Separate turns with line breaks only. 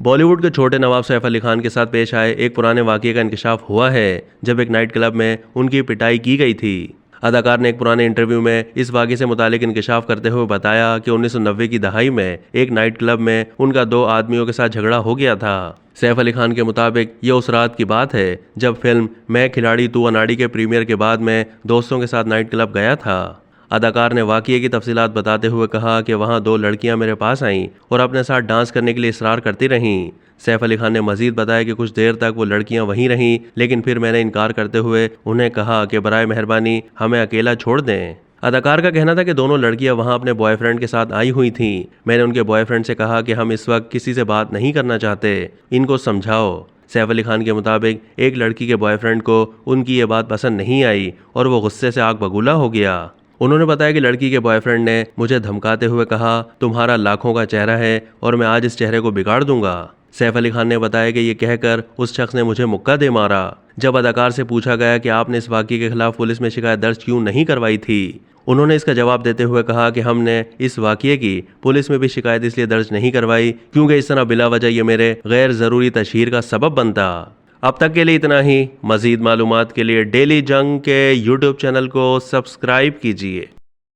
बॉलीवुड के छोटे नवाब सैफ अली खान के साथ पेश आए एक पुराने वाकये का इंकशाफ हुआ है जब एक नाइट क्लब में उनकी पिटाई की गई थी। अदाकार ने एक पुराने इंटरव्यू में इस वाकये से मुतालिक इंकशाफ करते हुए बताया कि 1990 की दहाई में एक नाइट क्लब में उनका 2 आदमियों के साथ झगड़ा हो गया था। सैफ अली खान के मुताबिक ये उस रात की बात है जब फिल्म मैं खिलाड़ी तू अनाड़ी के प्रीमियर के बाद मैं दोस्तों के साथ नाइट क्लब गया था। अदाकार ने वाकये की तफसीलात बताते हुए कहा कि वहां 2 लड़कियां मेरे पास आईं और अपने साथ डांस करने के लिए इसरार करती रहीं। सैफ अली खान ने मजीद बताया कि कुछ देर तक वो लड़कियां वहीं रहीं, लेकिन फिर मैंने इनकार करते हुए उन्हें कहा कि बराए मेहरबानी हमें अकेला छोड़ दें। अदाकार का कहना था कि दोनों लड़कियां वहां अपने बॉयफ्रेंड के साथ आई हुई थीं। मैंने उनके बॉयफ्रेंड से कहा कि हम इस वक्त किसी से बात नहीं करना चाहते, इनको समझाओ। सैफ अली खान के मुताबिक एक लड़की के बॉयफ्रेंड को उनकी ये बात पसंद नहीं आई और वो गुस्से से आग बबूला हो गया। उन्होंने बताया कि लड़की के बॉयफ्रेंड ने मुझे धमकाते हुए कहा, तुम्हारा लाखों का चेहरा है और मैं आज इस चेहरे को बिगाड़ दूंगा। सैफ अली खान ने बताया कि ये कहकर उस शख्स ने मुझे मुक्का दे मारा। जब अदाकार से पूछा गया कि आपने इस वाकये के खिलाफ पुलिस में शिकायत दर्ज क्यों नहीं करवाई थी, उन्होंने इसका जवाब देते हुए कहा कि हमने इस वाकये की पुलिस में भी शिकायत इसलिए दर्ज नहीं करवाई क्योंकि इस तरह बिला वजह ये मेरे गैर ज़रूरी तशहीर का सबब बनता। अब तक के लिए इतना ही। मज़ीद मालूमात के लिए डेली जंग के यूट्यूब चैनल को सब्सक्राइब कीजिए।